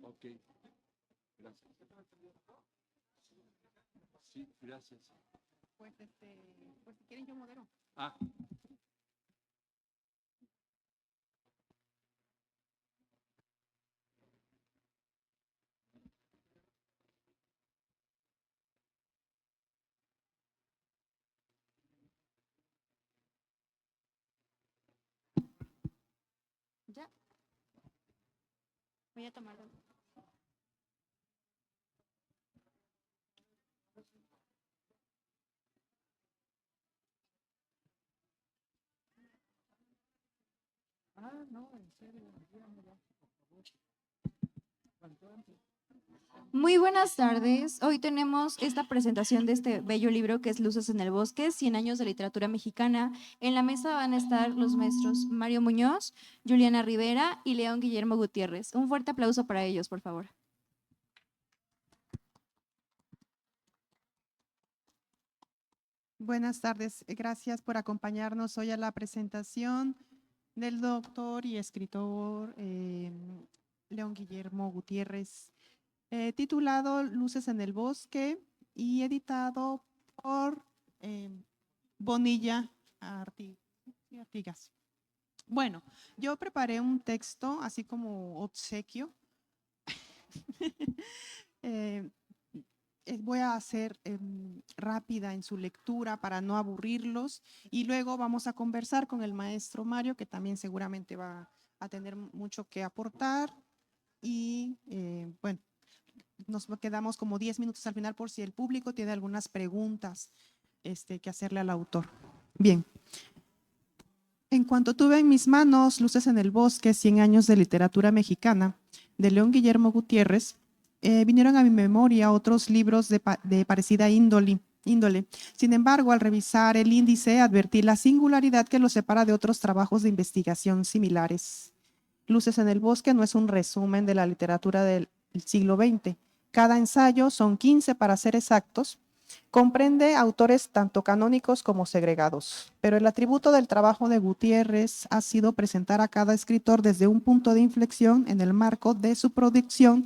Ok, gracias. Sí, gracias. Pues, pues si quieren yo modero. Ah, Ya. Voy a tomarlo. no, en serio, dígamelo, por favor. Cuanto antes. Muy buenas tardes. Hoy tenemos esta presentación de este bello libro que es Luces en el Bosque, 100 años de literatura mexicana. En la mesa van a estar los maestros Mario Muñoz, Juliana Rivera y León Guillermo Gutiérrez. Un fuerte aplauso para ellos, por favor. Buenas tardes, gracias por acompañarnos hoy a la presentación del doctor y escritor León Guillermo Gutiérrez, titulado Luces en el Bosque y editado por Bonilla Artigas. Bueno, yo preparé un texto así como obsequio. Voy a ser rápida en su lectura para no aburrirlos y luego vamos a conversar con el maestro Mario, que también seguramente va a tener mucho que aportar y bueno, nos quedamos como 10 minutos al final por si el público tiene algunas preguntas que hacerle al autor. Bien. En cuanto tuve en mis manos Luces en el Bosque, 100 años de literatura mexicana, de León Guillermo Gutiérrez, vinieron a mi memoria otros libros de parecida índole. Sin embargo, al revisar el índice, advertí la singularidad que los separa de otros trabajos de investigación similares. Luces en el Bosque no es un resumen de la literatura del siglo XX. Cada ensayo, son 15 para ser exactos, comprende autores tanto canónicos como segregados, pero el atributo del trabajo de Gutiérrez ha sido presentar a cada escritor desde un punto de inflexión en el marco de su producción,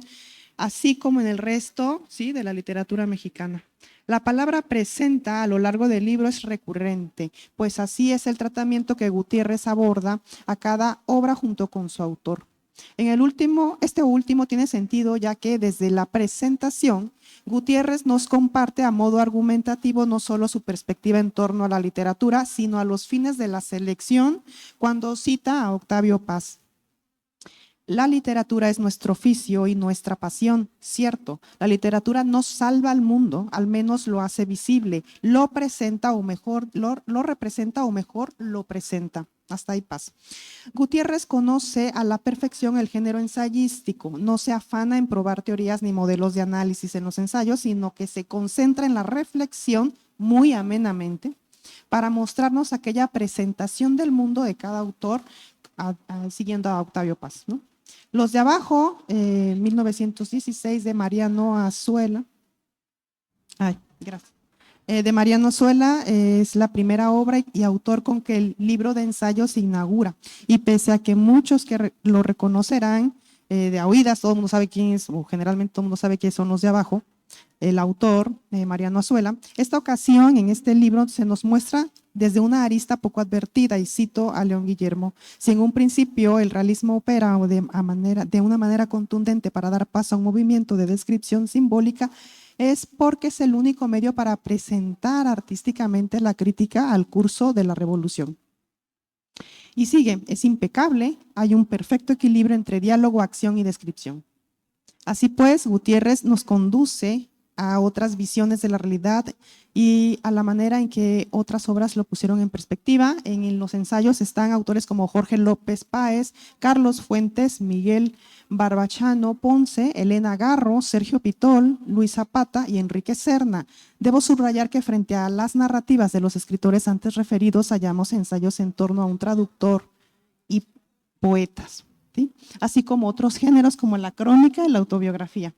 así como en el resto, ¿sí?, de la literatura mexicana. La palabra presenta a lo largo del libro es recurrente, pues así es el tratamiento que Gutiérrez aborda a cada obra junto con su autor. Este último tiene sentido ya que desde la presentación, Gutiérrez nos comparte a modo argumentativo no solo su perspectiva en torno a la literatura, sino a los fines de la selección cuando cita a Octavio Paz. La literatura es nuestro oficio y nuestra pasión, cierto. La literatura no salva al mundo, al menos lo hace visible, lo presenta o mejor, lo representa o mejor lo presenta. Hasta ahí Paz. Gutiérrez conoce a la perfección el género ensayístico, no se afana en probar teorías ni modelos de análisis en los ensayos, sino que se concentra en la reflexión muy amenamente para mostrarnos aquella presentación del mundo de cada autor, siguiendo a Octavio Paz, ¿no? Los de abajo, 1916, de Mariano Azuela. Gracias. De Mariano Azuela es la primera obra y autor con que el libro de ensayos se inaugura. Y pese a que muchos que lo reconocerán de a oídas, todo el mundo sabe quién es, o generalmente todo el mundo sabe quiénes son los de abajo, el autor, Mariano Azuela, esta ocasión en este libro se nos muestra desde una arista poco advertida, y cito a León Guillermo: si en un principio el realismo opera de una manera contundente para dar paso a un movimiento de descripción simbólica, es porque es el único medio para presentar artísticamente la crítica al curso de la revolución. Y sigue, es impecable, hay un perfecto equilibrio entre diálogo, acción y descripción. Así pues, Gutiérrez nos conduce a otras visiones de la realidad y a la manera en que otras obras lo pusieron en perspectiva. En los ensayos están autores como Jorge López Páez, Carlos Fuentes, Miguel Barbachano Ponce, Elena Garro, Sergio Pitol, Luis Zapata y Enrique Serna. Debo subrayar que frente a las narrativas de los escritores antes referidos, hallamos ensayos en torno a un traductor y poetas. ¿sí? Así como otros géneros como la crónica y la autobiografía.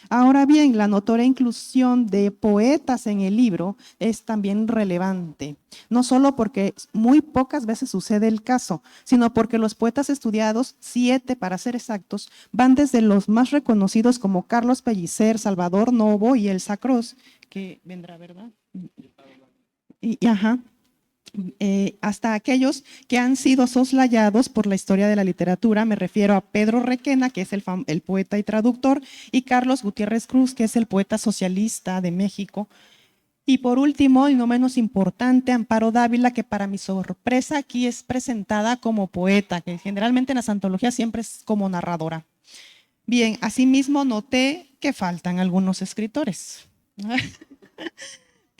Ahora bien, la notoria inclusión de poetas en el libro es también relevante, no solo porque muy pocas veces sucede el caso, sino porque los poetas estudiados, 7 para ser exactos, van desde los más reconocidos como Carlos Pellicer, Salvador Novo y Elsa Cross, que vendrá, ¿verdad? Ajá. Hasta aquellos que han sido soslayados por la historia de la literatura, me refiero a Pedro Requena, que es el poeta y traductor, y Carlos Gutiérrez Cruz, que es el poeta socialista de México. Y por último, y no menos importante, Amparo Dávila, que para mi sorpresa aquí es presentada como poeta, que generalmente en las antologías siempre es como narradora. Bien, asimismo noté que faltan algunos escritores.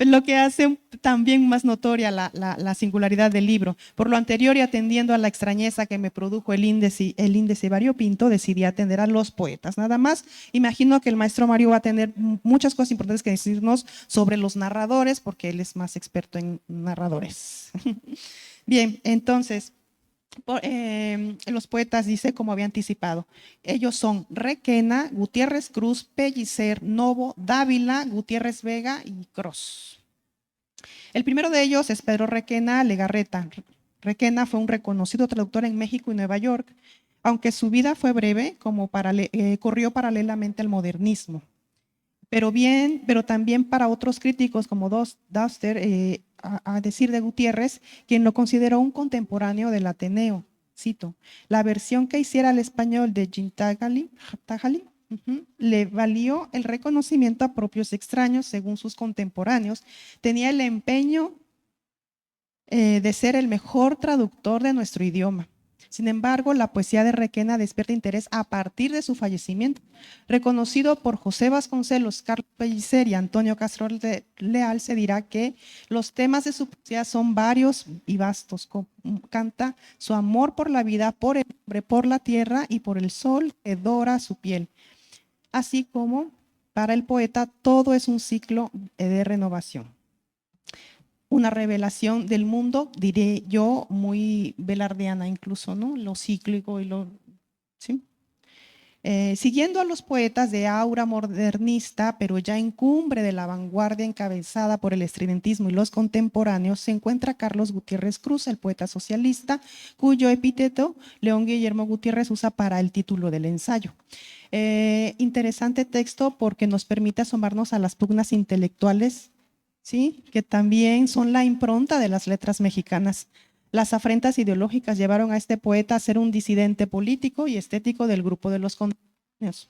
Lo que hace también más notoria la singularidad del libro. Por lo anterior y atendiendo a la extrañeza que me produjo el índice variopinto, decidí atender a los poetas. Nada más, imagino que el maestro Mario va a tener muchas cosas importantes que decirnos sobre los narradores, porque él es más experto en narradores. Bien, entonces, los poetas, dice, como había anticipado, ellos son Requena, Gutiérrez Cruz, Pellicer, Novo, Dávila, Gutiérrez Vega y Cross. El primero de ellos es Pedro Requena Legarreta. Requena fue un reconocido traductor en México y Nueva York, aunque su vida fue breve, corrió paralelamente al modernismo. Pero también para otros críticos como Duster, a decir de Gutiérrez, quien lo consideró un contemporáneo del Ateneo. Cito, la versión que hiciera al español de Jim Tagali le valió el reconocimiento a propios extraños, según sus contemporáneos. Tenía el empeño de ser el mejor traductor de nuestro idioma. Sin embargo, la poesía de Requena despierta interés a partir de su fallecimiento. Reconocido por José Vasconcelos, Carlos Pellicer y Antonio Castro Leal, se dirá que los temas de su poesía son varios y vastos. Canta su amor por la vida, por el hombre, por la tierra y por el sol que dora su piel. Así como para el poeta todo es un ciclo de renovación. Una revelación del mundo, diré yo, muy belardiana incluso, ¿no? Lo cíclico y lo… ¿sí? Siguiendo a los poetas de aura modernista, pero ya en cumbre de la vanguardia encabezada por el estridentismo y los contemporáneos, se encuentra Carlos Gutiérrez Cruz, el poeta socialista, cuyo epíteto León Guillermo Gutiérrez usa para el título del ensayo. Interesante texto porque nos permite asomarnos a las pugnas intelectuales, ¿sí? Que también son la impronta de las letras mexicanas. Las afrentas ideológicas llevaron a este poeta a ser un disidente político y estético del grupo de los contemporáneos,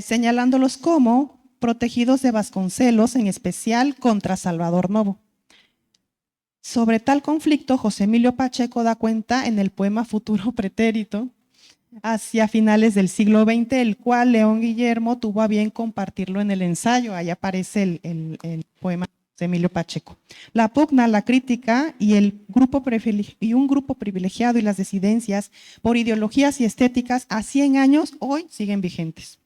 señalándolos como protegidos de Vasconcelos, en especial contra Salvador Novo. Sobre tal conflicto, José Emilio Pacheco da cuenta en el poema Futuro Pretérito, hacia finales del siglo XX, el cual León Guillermo tuvo a bien compartirlo en el ensayo. Ahí aparece el poema de Emilio Pacheco. La pugna, la crítica y un grupo privilegiado y las disidencias por ideologías y estéticas a 100 años hoy siguen vigentes.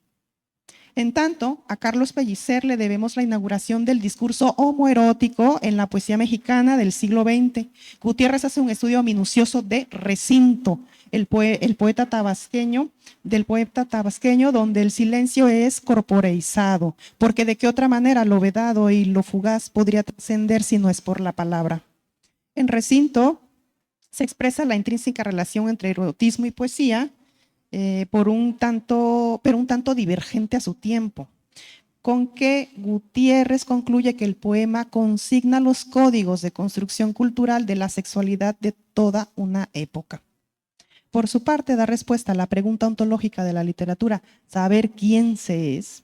En tanto, a Carlos Pellicer le debemos la inauguración del discurso homoerótico en la poesía mexicana del siglo XX. Gutiérrez hace un estudio minucioso de Recinto, el poeta tabasqueño, donde el silencio es corporeizado, porque de qué otra manera lo vedado y lo fugaz podría trascender si no es por la palabra. En Recinto se expresa la intrínseca relación entre erotismo y poesía, pero un tanto divergente a su tiempo, con que Gutiérrez concluye que el poema consigna los códigos de construcción cultural de la sexualidad de toda una época. Por su parte, da respuesta a la pregunta ontológica de la literatura, saber quién se es.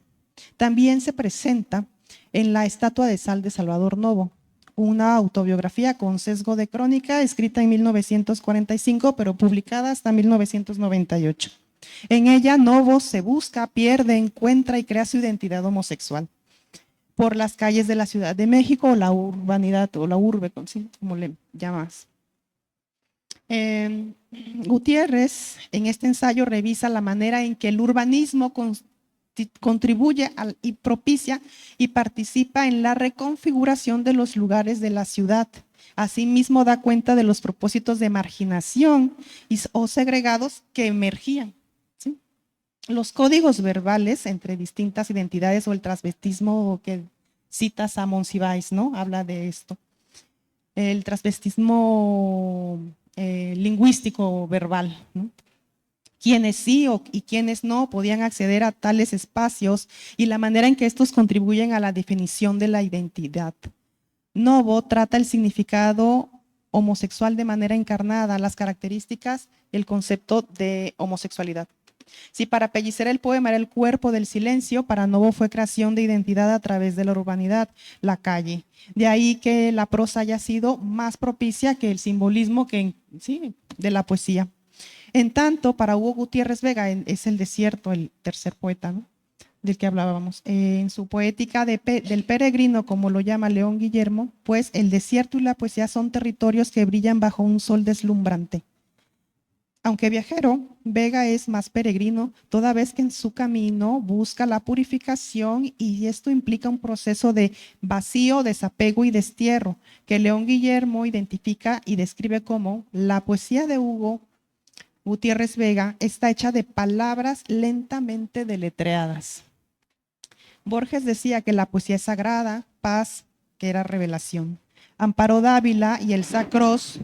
También se presenta en La estatua de sal de Salvador Novo, una autobiografía con sesgo de crónica escrita en 1945, pero publicada hasta 1998. En ella, Novo se busca, pierde, encuentra y crea su identidad homosexual por las calles de la Ciudad de México o la urbanidad o la urbe, como le llamas. Gutiérrez en este ensayo revisa la manera en que el urbanismo contribuye y propicia y participa en la reconfiguración de los lugares de la ciudad. Asimismo, da cuenta de los propósitos de marginación o segregados que emergían. ¿Sí? Los códigos verbales entre distintas identidades o el transvestismo que citas a Monsiváis, ¿no? Habla de esto. El transvestismo lingüístico verbal, ¿no? Quienes sí y quienes no podían acceder a tales espacios y la manera en que estos contribuyen a la definición de la identidad. Novo trata el significado homosexual de manera encarnada, las características, el concepto de homosexualidad. Si para Pellicer el poema era el cuerpo del silencio, para Novo fue creación de identidad a través de la urbanidad, la calle. De ahí que la prosa haya sido más propicia que el simbolismo sí, de la poesía. En tanto, para Hugo Gutiérrez Vega es el desierto, el tercer poeta, ¿no? Del que hablábamos. En su poética del peregrino, como lo llama León Guillermo, pues el desierto y la poesía son territorios que brillan bajo un sol deslumbrante. Aunque viajero, Vega es más peregrino, toda vez que en su camino busca la purificación y esto implica un proceso de vacío, desapego y destierro, que León Guillermo identifica y describe como la poesía de Hugo Gutiérrez Vega está hecha de palabras lentamente deletreadas. Borges decía que la poesía es sagrada, paz, que era revelación. Amparo Dávila y Elsa Cross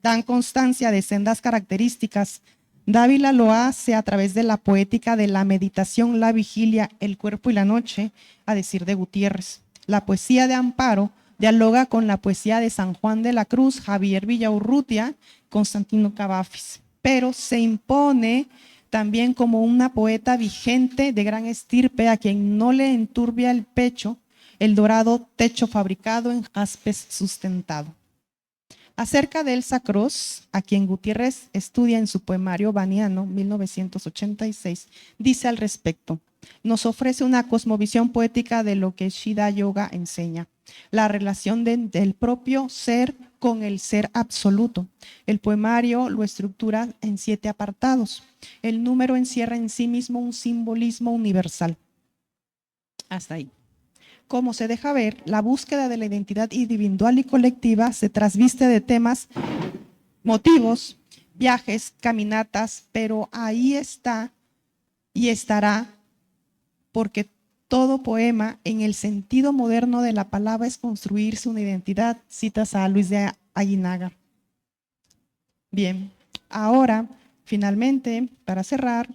dan constancia de sendas características. Dávila lo hace a través de la poética de la meditación, la vigilia, el cuerpo y la noche, a decir de Gutiérrez. La poesía de Amparo dialoga con la poesía de San Juan de la Cruz, Javier Villaurrutia, Constantino Cavafis, pero se impone también como una poeta vigente de gran estirpe a quien no le enturbia el pecho el dorado techo fabricado en jaspes sustentado. Acerca de Elsa Cross, a quien Gutiérrez estudia en su poemario Baniano, 1986, dice al respecto: nos ofrece una cosmovisión poética de lo que Siddha Yoga enseña, la relación del propio ser con el ser absoluto. El poemario lo estructura en 7 apartados. El número encierra en sí mismo un simbolismo universal. Hasta ahí. Como se deja ver, la búsqueda de la identidad individual y colectiva se trasviste de temas, motivos, viajes, caminatas, pero ahí está y estará, porque todo poema en el sentido moderno de la palabra es construirse una identidad. Citas a Luis de Aguinaga. Bien, ahora, finalmente, para cerrar,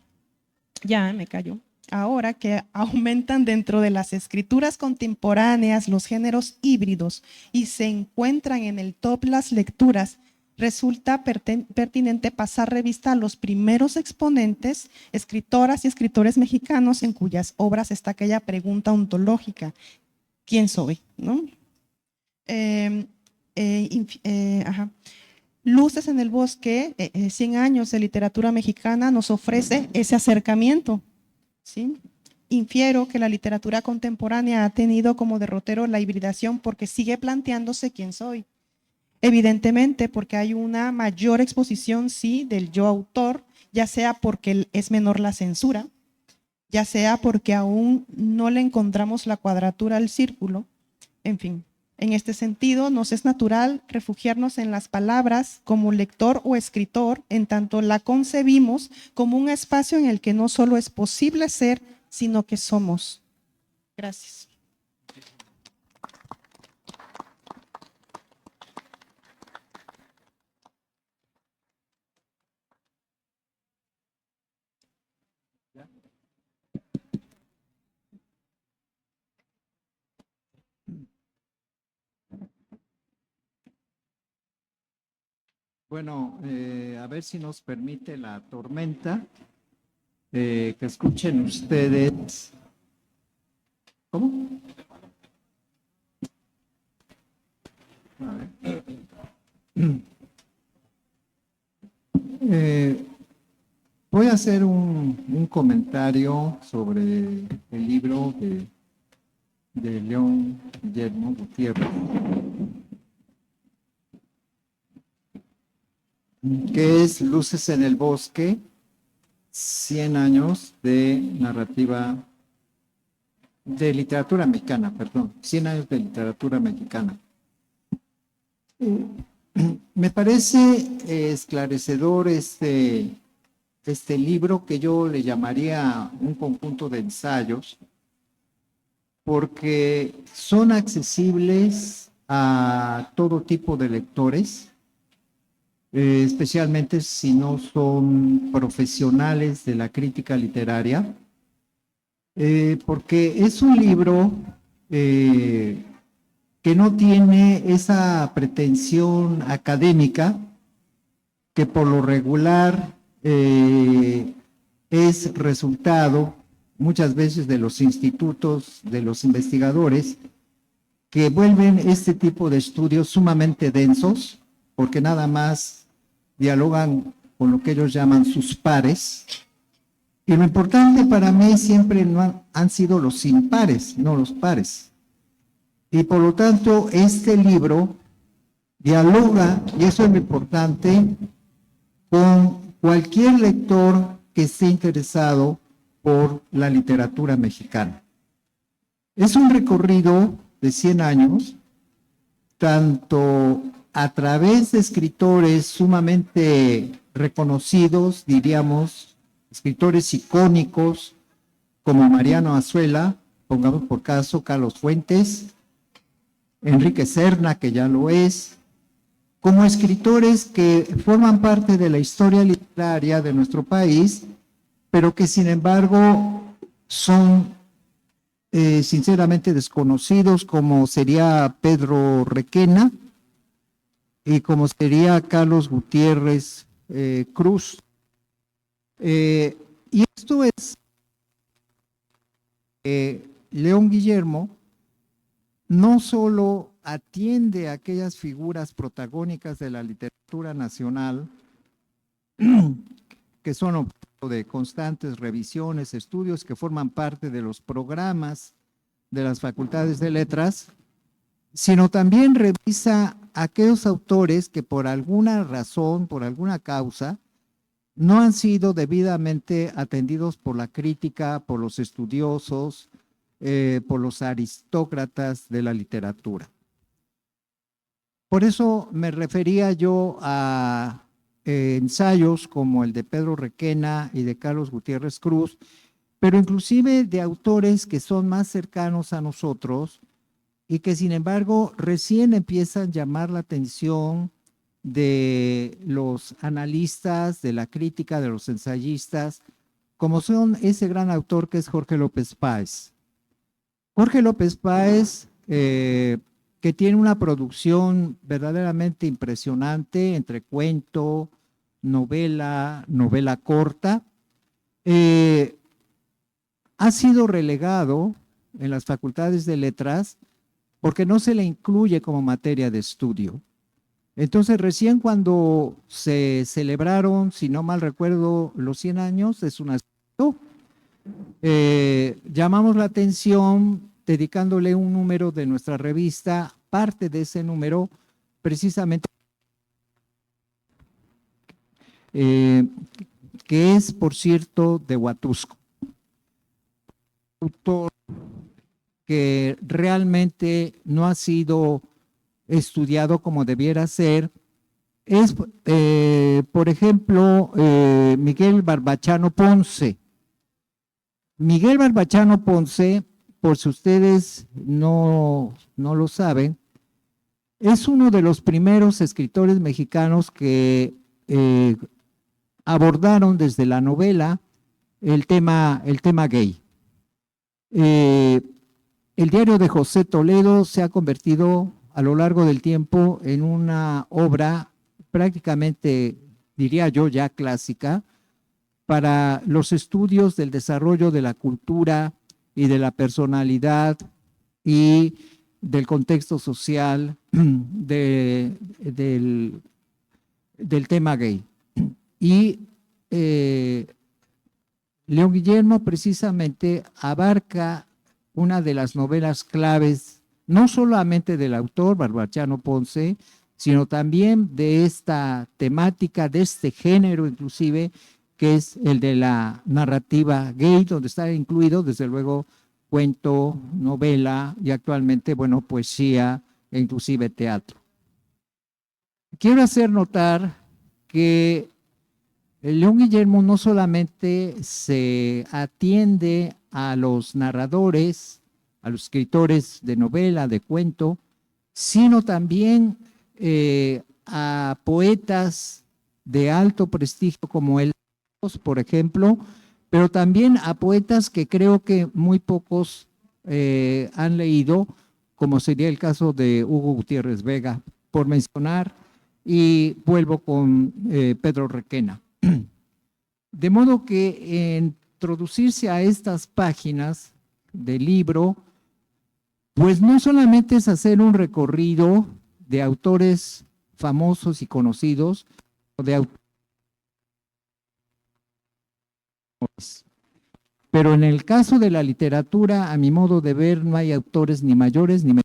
ya me callo. Ahora que aumentan dentro de las escrituras contemporáneas los géneros híbridos y se encuentran en el top las lecturas, resulta pertinente pasar revista a los primeros exponentes, escritoras y escritores mexicanos en cuyas obras está aquella pregunta ontológica: ¿quién soy? ¿No? Luces en el bosque, 100 años de literatura mexicana, nos ofrece ese acercamiento. ¿Sí? Infiero que la literatura contemporánea ha tenido como derrotero la hibridación porque sigue planteándose quién soy. Evidentemente porque hay una mayor exposición, sí, del yo autor, ya sea porque es menor la censura, ya sea porque aún no le encontramos la cuadratura al círculo. En fin, en este sentido nos es natural refugiarnos en las palabras como lector o escritor, en tanto la concebimos como un espacio en el que no solo es posible ser, sino que somos. Gracias. Bueno, a ver si nos permite la tormenta que escuchen ustedes. ¿Cómo? A ver. Voy a hacer un comentario sobre el libro de León Guillermo Gutiérrez, que es Luces en el bosque, 100 años de narrativa de literatura mexicana, perdón, 100 años de literatura mexicana. Me parece esclarecedor este libro que yo le llamaría un conjunto de ensayos, porque son accesibles a todo tipo de lectores, especialmente si no son profesionales de la crítica literaria, porque es un libro que no tiene esa pretensión académica que por lo regular es resultado muchas veces de los institutos, de los investigadores, que vuelven este tipo de estudios sumamente densos, porque nada más dialogan con lo que ellos llaman sus pares. Y lo importante para mí siempre no han sido los impares, no los pares. Y por lo tanto, este libro dialoga, y eso es lo importante, con cualquier lector que esté interesado por la literatura mexicana. Es un recorrido de 100 años, tanto a través de escritores sumamente reconocidos, diríamos, escritores icónicos, como Mariano Azuela, pongamos por caso Carlos Fuentes, Enrique Serna, que ya lo es, como escritores que forman parte de la historia literaria de nuestro país, pero que sin embargo son sinceramente desconocidos, como sería Pedro Requena y como sería Carlos Gutiérrez Cruz. Y esto es, León Guillermo no solo atiende a aquellas figuras protagónicas de la literatura nacional que son objeto de constantes revisiones, estudios que forman parte de los programas de las facultades de letras, sino también revisa aquellos autores que por alguna razón, por alguna causa, no han sido debidamente atendidos por la crítica, por los estudiosos, por los aristócratas de la literatura. Por eso me refería yo a ensayos como el de Pedro Requena y de Carlos Gutiérrez Cruz, pero inclusive de autores que son más cercanos a nosotros y que sin embargo recién empiezan a llamar la atención de los analistas, de la crítica, de los ensayistas, como son ese gran autor que es Jorge López Páez. Jorge López Páez, que tiene una producción verdaderamente impresionante entre cuento, novela corta, ha sido relegado en las facultades de letras porque no se le incluye como materia de estudio. Entonces, recién cuando se celebraron, si no mal recuerdo, los 100 años de su nacimiento, llamamos la atención dedicándole un número de nuestra revista, parte de ese número, precisamente, que es, por cierto, de Huatusco. Autor que realmente no ha sido estudiado como debiera ser, es, por ejemplo, Miguel Barbachano Ponce. Miguel Barbachano Ponce, por si ustedes no lo saben, es uno de los primeros escritores mexicanos que abordaron desde la novela el tema gay. El diario de José Toledo se ha convertido a lo largo del tiempo en una obra prácticamente, diría yo, ya clásica para los estudios del desarrollo de la cultura y de la personalidad y del contexto social del tema gay. Y León Guillermo precisamente abarca una de las novelas claves, no solamente del autor Barbachano Ponce, sino también de esta temática, de este género inclusive, que es el de la narrativa gay, donde está incluido desde luego cuento, novela y actualmente, bueno, poesía e inclusive teatro. Quiero hacer notar que León Guillermo no solamente se atiende a los narradores, a los escritores de novela, de cuento, sino también a poetas de alto prestigio como él, por ejemplo, pero también a poetas que creo que muy pocos han leído, como sería el caso de Hugo Gutiérrez Vega, por mencionar, y vuelvo con Pedro Requena. De modo que introducirse a estas páginas del libro, pues no solamente es hacer un recorrido de autores famosos y conocidos, de autores, pero en el caso de la literatura, a mi modo de ver, no hay autores ni mayores ni menores.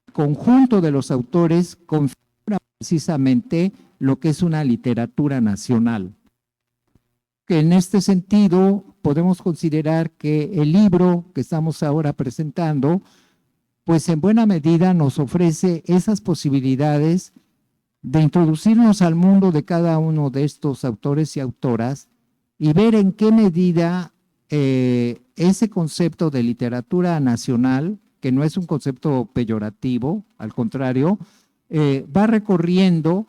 El conjunto de los autores configura precisamente lo que es una literatura nacional. Que en este sentido podemos considerar que el libro que estamos ahora presentando, pues en buena medida nos ofrece esas posibilidades de introducirnos al mundo de cada uno de estos autores y autoras y ver en qué medida ese concepto de literatura nacional, que no es un concepto peyorativo, al contrario, va recorriendo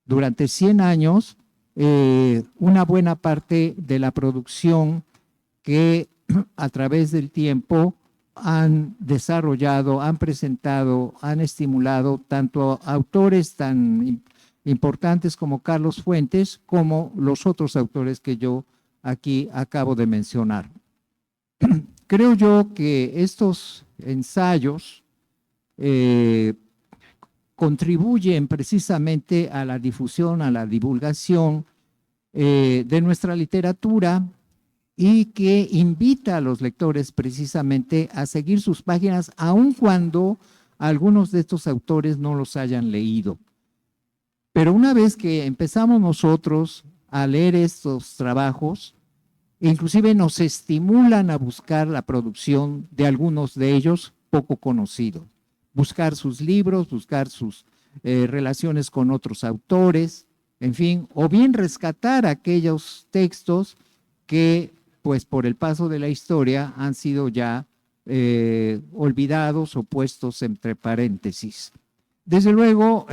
durante 100 años una buena parte de la producción que a través del tiempo han desarrollado, han presentado, han estimulado tanto autores tan importantes como Carlos Fuentes, como los otros autores que yo aquí acabo de mencionar. Creo yo que estos ensayos contribuyen precisamente a la difusión, a la divulgación de nuestra literatura y que invita a los lectores precisamente a seguir sus páginas, aun cuando algunos de estos autores no los hayan leído. Pero una vez que empezamos nosotros a leer estos trabajos, inclusive nos estimulan a buscar la producción de algunos de ellos poco conocidos, buscar sus libros, buscar sus relaciones con otros autores, en fin, o bien rescatar aquellos textos que, pues por el paso de la historia, han sido ya olvidados o puestos entre paréntesis. Desde luego,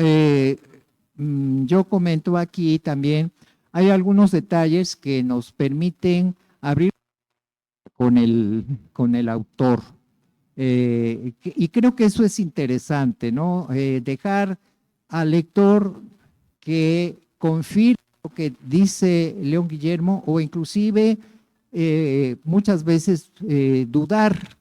yo comento aquí también, hay algunos detalles que nos permiten abrir con el autor. Y creo que eso es interesante, ¿no? Dejar al lector que confirme lo que dice León Guillermo o inclusive muchas veces dudar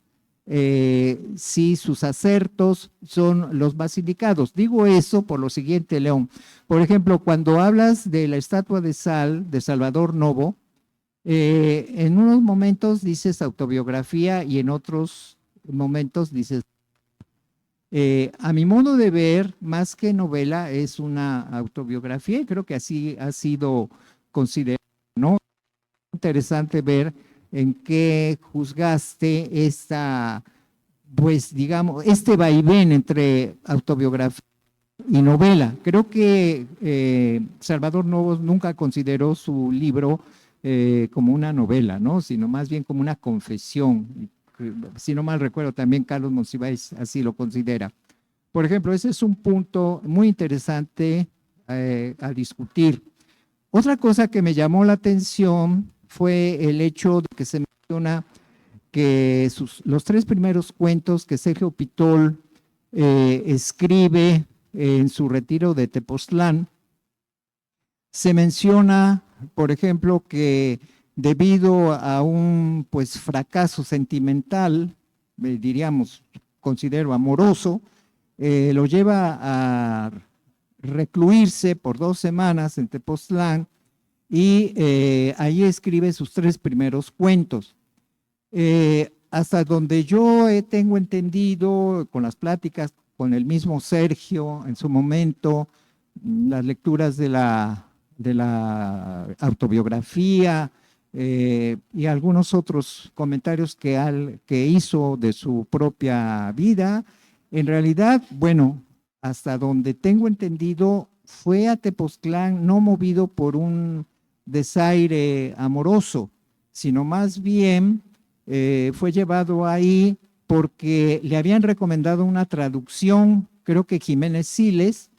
si sus acertos son los más indicados. Digo eso por lo siguiente, León. Por ejemplo, cuando hablas de la estatua de sal de Salvador Novo, en unos momentos dices autobiografía y en otros momentos dices, a mi modo de ver, más que novela, es una autobiografía y creo que así ha sido considerado, ¿no? Interesante ver en qué juzgaste esta, pues digamos, este vaivén entre autobiografía y novela. Creo que Salvador Novo nunca consideró su libro como una novela, ¿no? Sino más bien como una confesión. Si no mal recuerdo, también Carlos Monsiváis así lo considera. Por ejemplo, ese es un punto muy interesante a discutir. Otra cosa que me llamó la atención fue el hecho de que se menciona que los 3 primeros cuentos que Sergio Pitol escribe en su retiro de Tepoztlán, se menciona, por ejemplo, que debido a un pues fracaso sentimental, diríamos, considero amoroso, lo lleva a recluirse por 2 semanas en Tepoztlán y ahí escribe sus 3 primeros cuentos. Hasta donde yo tengo entendido, con las pláticas con el mismo Sergio en su momento, las lecturas de la autobiografía, y algunos otros comentarios que hizo de su propia vida. En realidad, bueno, hasta donde tengo entendido, fue a Tepoztlán no movido por un desaire amoroso, sino más bien fue llevado ahí porque le habían recomendado una traducción, creo que Jiménez Siles,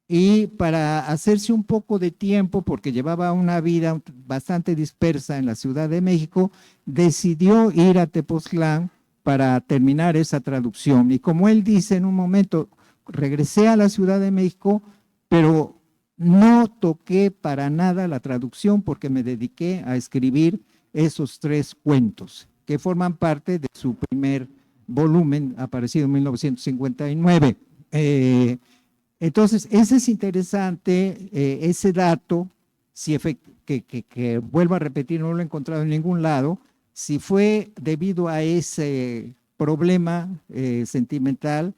y para hacerse un poco de tiempo, porque llevaba una vida bastante dispersa en la Ciudad de México, decidió ir a Tepoztlán para terminar esa traducción. Y como él dice en un momento, regresé a la Ciudad de México, pero no toqué para nada la traducción porque me dediqué a escribir esos 3 cuentos que forman parte de su primer volumen, aparecido en 1959. Entonces, ese es interesante, ese dato, si que vuelvo a repetir, no lo he encontrado en ningún lado, si fue debido a ese problema sentimental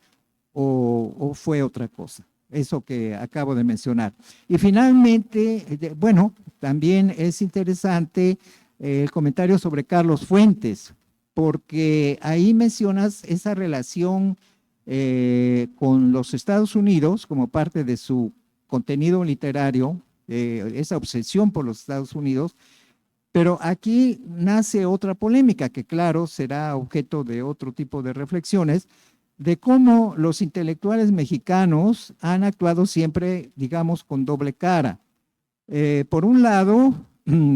o fue otra cosa, eso que acabo de mencionar. Y finalmente, bueno, también es interesante el comentario sobre Carlos Fuentes, porque ahí mencionas esa relación con los Estados Unidos como parte de su contenido literario, esa obsesión por los Estados Unidos, pero aquí nace otra polémica que claro será objeto de otro tipo de reflexiones, de cómo los intelectuales mexicanos han actuado siempre, digamos, con doble cara. Por un lado,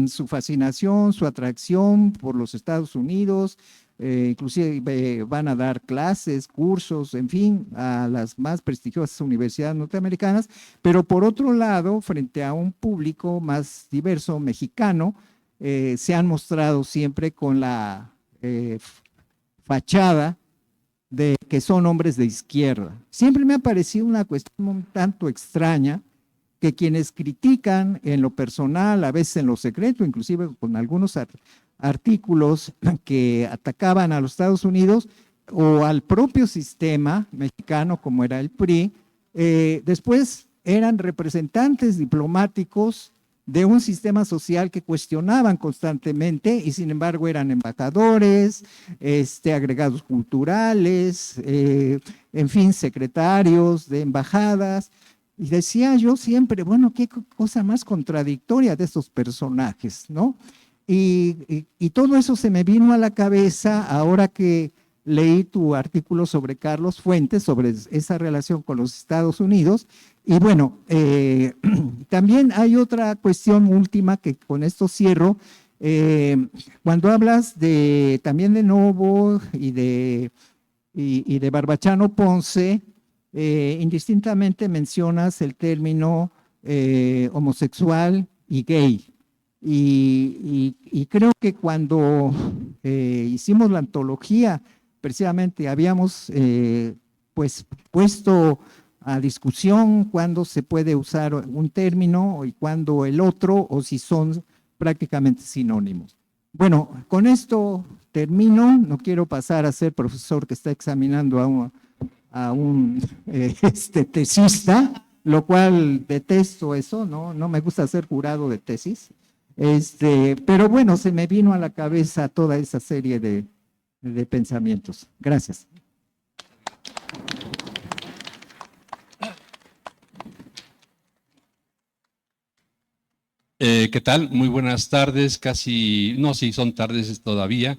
su fascinación, su atracción por los Estados Unidos, inclusive van a dar clases, cursos, en fin, a las más prestigiosas universidades norteamericanas, pero por otro lado, frente a un público más diverso mexicano, se han mostrado siempre con la fachada de que son hombres de izquierda. Siempre me ha parecido una cuestión un tanto extraña que quienes critican en lo personal, a veces en lo secreto, inclusive con algunos artículos que atacaban a los Estados Unidos o al propio sistema mexicano como era el PRI, después eran representantes diplomáticos de un sistema social que cuestionaban constantemente y sin embargo eran embajadores, agregados culturales, en fin, secretarios de embajadas. Y decía yo siempre, qué cosa más contradictoria de estos personajes, ¿no? Y todo eso se me vino a la cabeza ahora que leí tu artículo sobre Carlos Fuentes, sobre esa relación con los Estados Unidos. Y bueno, también hay otra cuestión última que con esto cierro. Cuando hablas también de Novo y de Barbachano Ponce, indistintamente mencionas el término homosexual y gay. Y creo que cuando hicimos la antología, precisamente habíamos pues puesto a discusión cuándo se puede usar un término y cuándo el otro, o si son prácticamente sinónimos. Bueno, con esto termino. No quiero pasar a ser profesor que está examinando a un tesista, lo cual detesto eso, no me gusta ser jurado de tesis. Pero bueno, se me vino a la cabeza toda esa serie de pensamientos. Gracias. ¿Qué tal? Muy buenas tardes, sí, son tardes todavía.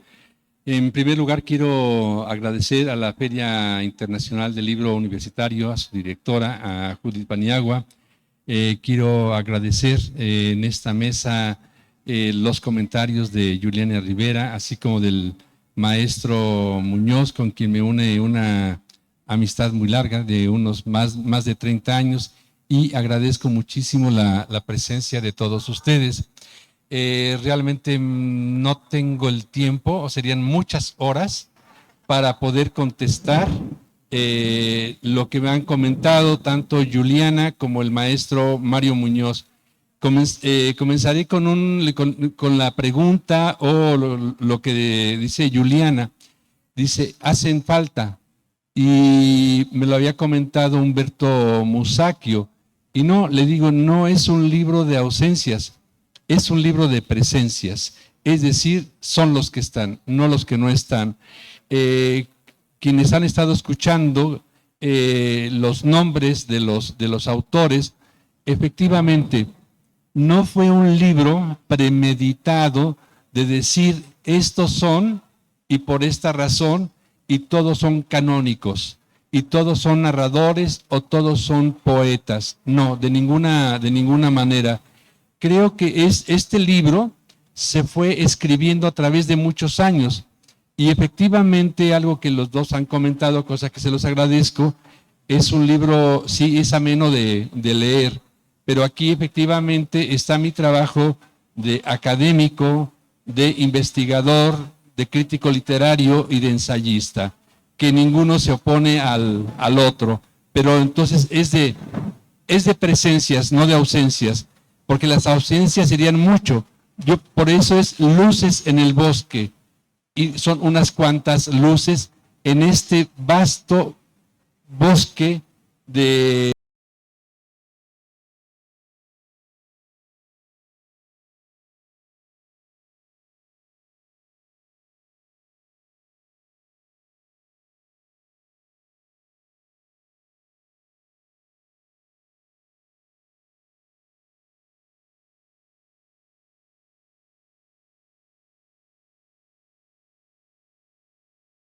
En primer lugar, quiero agradecer a la Feria Internacional del Libro Universitario, a su directora, a Judith Paniagua. Quiero agradecer en esta mesa los comentarios de Juliana Rivera, así como del maestro Muñoz, con quien me une una amistad muy larga de unos más de 30 años, y agradezco muchísimo la presencia de todos ustedes. Realmente no tengo el tiempo, o serían muchas horas, para poder contestar lo que me han comentado tanto Juliana como el maestro Mario Muñoz. Comenzaré con la pregunta o lo que dice Juliana. Dice, hacen falta, y me lo había comentado Humberto Musacchio, y no, le digo, no es un libro de ausencias, es un libro de presencias. es decir, son los que están, no los que no están. Quienes han estado escuchando los nombres de los autores, efectivamente, no fue un libro premeditado de decir estos son y por esta razón y todos son canónicos y todos son narradores o todos son poetas. No, de ninguna manera. Creo que este libro se fue escribiendo a través de muchos años y efectivamente algo que los dos han comentado, cosa que se los agradezco, es un libro, sí, es ameno de leer, pero aquí efectivamente está mi trabajo de académico, de investigador, de crítico literario y de ensayista, que ninguno se opone al otro, pero entonces es de presencias, no de ausencias, porque las ausencias serían mucho. Por eso es Luces en el Bosque, y son unas cuantas luces en este vasto bosque de